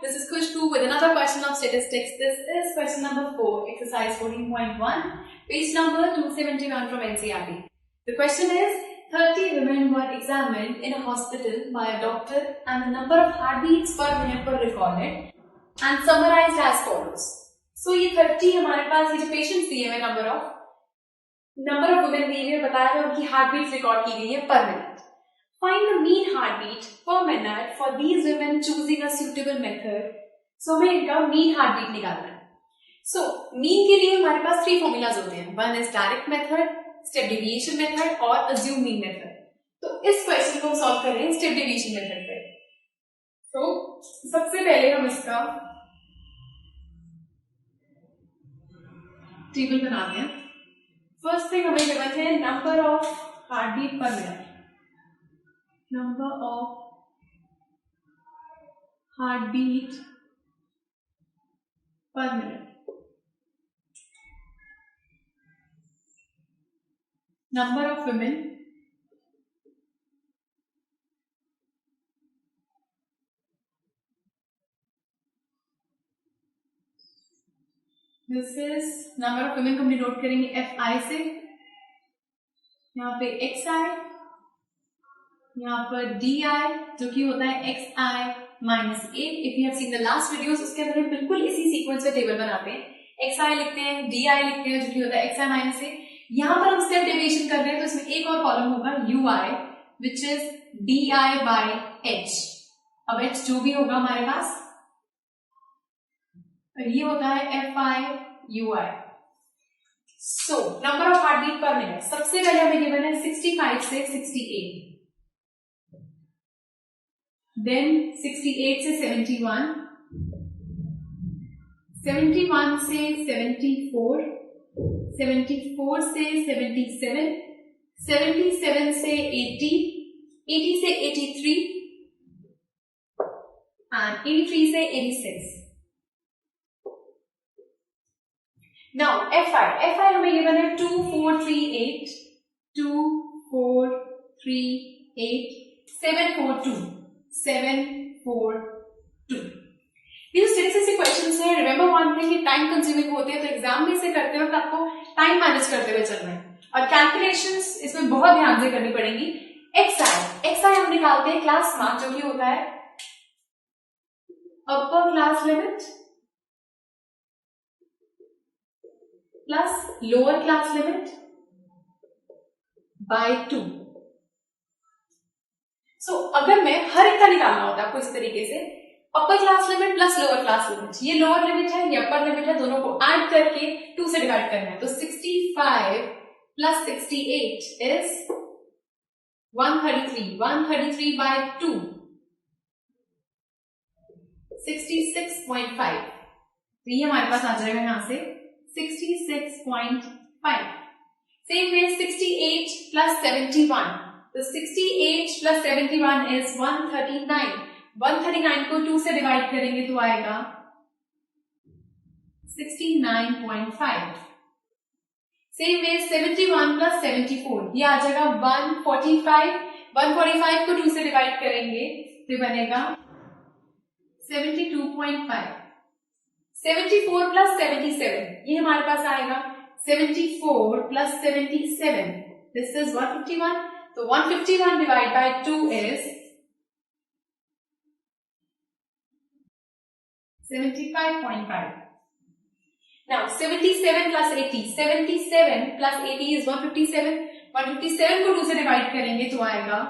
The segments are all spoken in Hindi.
This is Khushbu with another question of statistics. This is question number 4, exercise 14.1, page number 271 from NCERT. The question is, 30 women were examined in a hospital by a doctor and the number of heartbeats per minute were recorded and summarized as follows. So ये 30 हमारे पास ये जो पेशेंट्स दिए हुए नंबर ऑफ वुमेन दिए हुए बताया हुआ उनकी हार्टबीट रिकॉर्ड की गई है पर minute. Find the mean heartbeat per minute for these women choosing a suitable method. So हमें इनका mean heartbeat निकालना है. So mean के लिए हमारे पास 3 formulas होते हैं. One is direct method, step deviation method और assume mean method. तो इस क्वेश्चन को हम सॉल्व कर रहे हैं step deviation method पे. तो सबसे पहले हम इसका टेबल बनाते हैं. फर्स्ट थिंग हमें गिवन है नंबर ऑफ हार्टबीट पर minute. Number of heartbeat per minute. Number of women this is number of women को हम डिनोट करेंगे FI से. यहाँ पे XI, यहाँ पर DI जो कि होता है XI minus 8. If you have seen the last videos उसके अंदर हम बिल्कुल इसी सीक्वेंस से टेबल बनाते हैं. XI लिखते हैं, DI लिखते हैं जो कि होता है XI minus 8. यहाँ पर हम स्टेप डेविएशन कर रहे हैं तो इसमें एक और कॉलम होगा UI which is DI by H. अब H जो भी होगा हमारे पास ये होता है FI UI. So number of heartbeat पर मिनट सबसे पहले हमें गिवन है 65 से 68. Then 68 से 71, 71 से 74, 74 से 77, 77 से 80, 80 से 83 and 83 से 86. Now FI हमें गिवन है 2438, 2438, 742. 742. ये जो स्टैटिस्टिक्स के क्वेश्चंस हैं, रिमेंबर वन थिंग, ये टाइम कंज्यूमिंग होते हैं तो एग्जाम में इसे करते वक्त आपको टाइम मैनेज करते हुए चलना है और कैलकुलेशंस इसमें बहुत ध्यान से करनी पड़ेगी. XI हम निकालते हैं क्लास मार्क जो कि होता है upper class limit plus lower class limit by 2. अगर मैं हर एक का निकालना होता है आपको इस तरीके से अपर class limit plus lower class limit, ये लोअर लिमिट है ये अपर लिमिट है, दोनों को ऐड करके 2 से डिवाइड करना है. तो 65 प्लस 68 इज 133, 133 बाय 2 66.5. तो ये हमारे पास आ जाएगा यहां से 66.5. Same way 68 plus 71. तो 68 plus 71 is 139. 139 को 2 से डिवाइड करेंगे तो आएगा 69.5. सेम वे 71 plus 74 ये आ जाएगा 145. 145 को 2 से डिवाइड करेंगे तो बनेगा 72.5. 74 plus 77 ये हमारे पास आएगा 74 plus 77. This is 151. So 151 divided by 2 is 75.5. Now 77 plus 80. 77 plus 80 is 157. 157 को 2 से डिवाइड करेंगे तो आएगा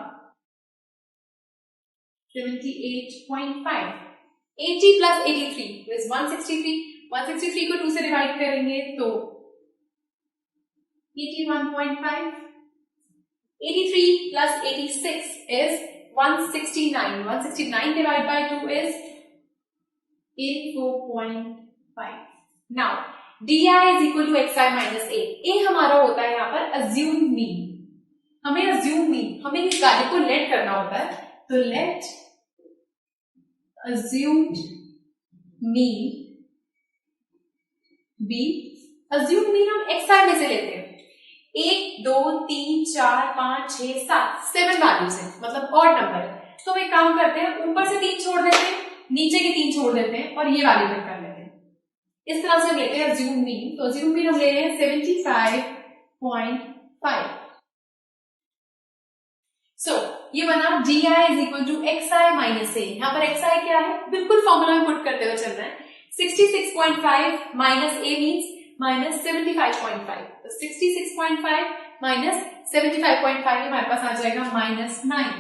78.5. 80 plus 83 is 163. 163 को 2 से डिवाइड करेंगे तो 81.5. 83 plus 86 is 169. 169 divided by 2 is 84.5. Now DI is equal to XI minus 8. A हमारा होता है यहाँ पर assumed mean. हमें assumed mean, हमें इस कार्य को let करना होता है तो let assumed mean be. assumed mean हम XI में से लेते हैं. 1, 2, 3, 4, 5, 6, 7 वैल्यूज है मतलब ऑड नंबर है. तो हम एक काम करते हैं ऊपर से 3 छोड़ देते हैं नीचे के 3 छोड़ देते हैं और ये वाली तक कर लेते हैं। इस तरह से हम लेते हैं अज्यूम मीन। तो अज्यूम मीन हम ले रहे हैं 75.5। सो ये बना di is equal to xi minus a. यहाँ पर xi क्या है, बिल्कुल फॉर्मूला में पुट करते हुए चल रहे हैं। 66.5 माइनस a मीन्स माइनस 75.5। तो 66.5 माइनस 75.5 हमारे पास आ जाएगा माइनस 9।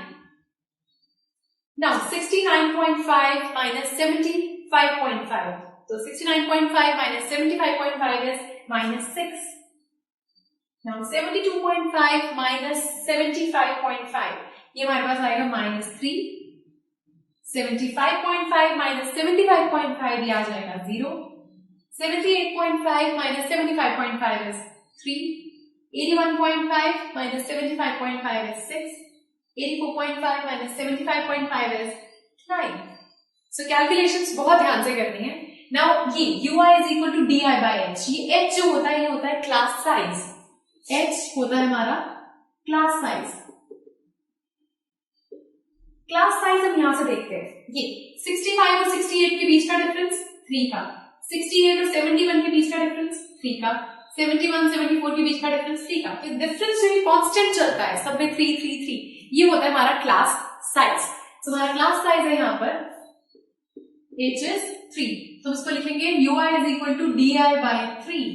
Now 69.5 minus 75.5। तो 69.5 minus 75.5 is minus 6। Now 72.5 minus 75.5 ये हमारे पास आएगा माइनस 3। 75.5 माइनस 75.5 ये आ जाएगा 0। 78.5 minus 75.5 is 3। 81.5 minus 75.5 is 6। 84.5 minus 75.5 is 9। So calculations बहुत ध्यान से करनी है। Now ये ui is equal to di by h। ये h जो होता है ये होता है क्लास साइज। h होता है हमारा क्लास साइज। क्लास साइज हम यहां से देखते हैं, ये 65 और 68 के बीच का डिफरेंस 3 का, 68 और 71 के बीच का डिफरेंस 3 का, 71 74 के बीच का डिफरेंस 3 का। तो डिफरेंस जो है कांस्टेंट चलता है, सब में 3 3 3। ये होता है हमारा क्लास साइज। तो हमारा क्लास साइज है यहाँ पर h is 3। तो इसको लिखेंगे ui is equal to di by 3।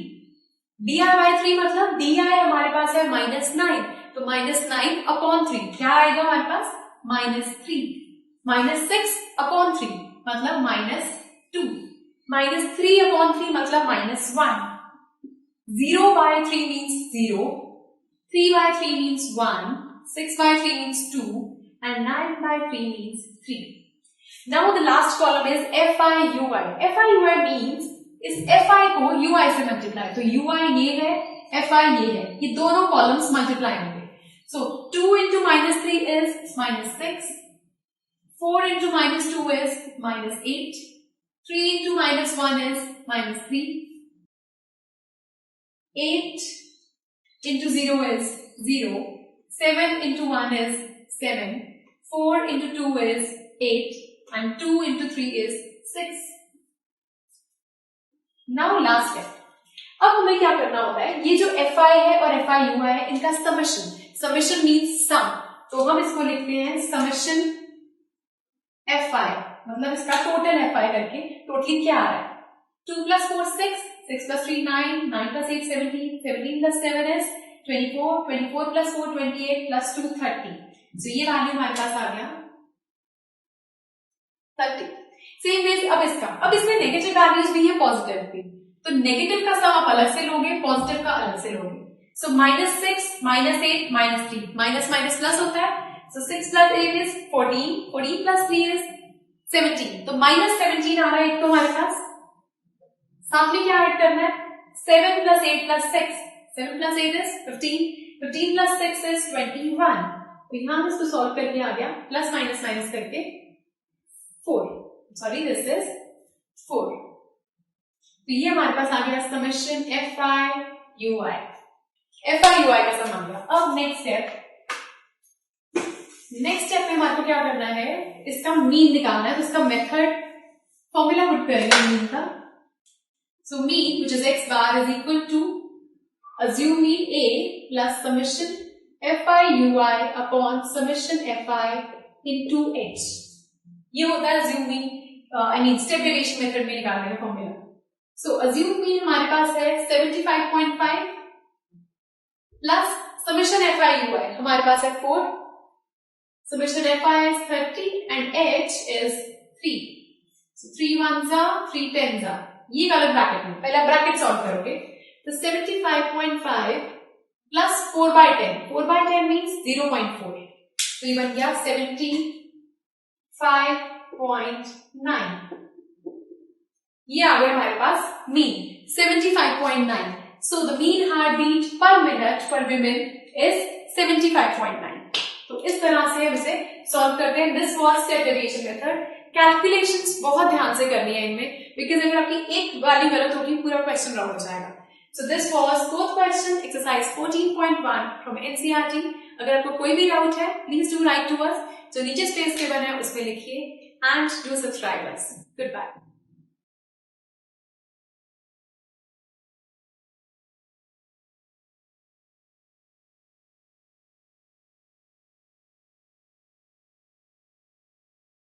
di by 3 मतलब di हमारे पास है माइनस 9। तो माइनस 9 अपॉन 3 क्या आएगा हमारे पास, माइनस 3। माइनस 6 अपॉन 3 मतलब माइनस 2। माइनस 3 अपॉन 3 मतलब minus 1। 0 by 3 means 0। 3 by 3 means 1। 6 by 3 means 2 and 9 by 3 means 3। Now the last column is FIUI। FIUI means इस FI को UI से मल्टीप्लाई, तो UI ये है, FI ये है, ये दोनों कॉलम्स मल्टीप्लाई होंगे। So 2 into minus 3 is minus 6, 4 into minus 2 is minus 8, 3 into minus 1 is minus 3, 8 into 0 is 0, 7 into 1 is 7, 4 into 2 is 8 and 2 into 3 is 6। Now last step। अब हमें क्या करना होता है, ये जो FI है और FIUI है इनका समेशन, समेशन मीन्स सम। तो हम इसको लिखते हैं समेशन FI, मतलब इसका टोटल FI करके टोटली क्या आ रहा है, 2 plus 4 6, 6 plus 3 9, 9 plus 8 17, 17 plus 7 is 24, 24 plus 4 28 plus 2 30। So ये वैल्यू हमारे पास आ गया 30। सेम वेज अब इसमें नेगेटिव वैल्यूज भी है, पॉजिटिव भी। तो नेगेटिव का सम आप अलग से लोगे, पॉजिटिव का अलग से लोगे। So minus 6 minus 8 minus 3, minus minus plus होता है। सो 6 प्लस 8 इज 14, 14 प्लस 3 इज 17। तो माइनस 17 आ रहा है एक तो हमारे पास। साथ में क्या ऐड करना है, 7 plus 8 plus 6, 7 plus 8 is 15, 15 plus 6 is 21। तो यहां इसको सॉल्व करके आ गया, प्लस माइनस माइनस करके 4, सॉरी दिस इज 4। तो ये हमारे पास आ गया समेशन FIUI। FIUI का सम आ गया। अब नेक्स्ट स्टेप में हमारे को क्या करना है, इसका मीन निकालना है। तो इसका मेथड फॉर्मूला पुट करेंगे मीन का। सो mean which is x bar is equal to assume mean A plus summation FIUI upon summation FI into h। ये होता है assume mean, I mean step deviation method में निकालने का फॉर्मूला। सो assume mean हमारे पास है 75.5 प्लस समेशन FIUI हमारे पास है 4, summation FI is 30 and h is 3। So 3 1s are 3 10s are, ये वाला ब्रैकेट में पहला ब्रैकेट सॉल्व करोगे। तो 75.5 प्लस 4 by 10, 4 by 10 means 0.4। तो ये बन गया 75.9। ये आ गया हमारे पास mean 75.9। So the mean heart beat per minute for women is 75.9। तो इस तरह से हम इसे सॉल्व करते हैं। This was step deviation method. Calculations बहुत ध्यान से करनी है इनमें, बिकॉज अगर आपकी एक वैल्यू गलत होगी पूरा क्वेश्चन रॉन्ग हो जाएगा। So this was fourth question exercise 14.1 from NCERT। अगर आपको कोई भी डाउट है please do write to us. जो नीचे स्पेस गिवन है उसमें लिखिए and do subscribe us. Goodbye.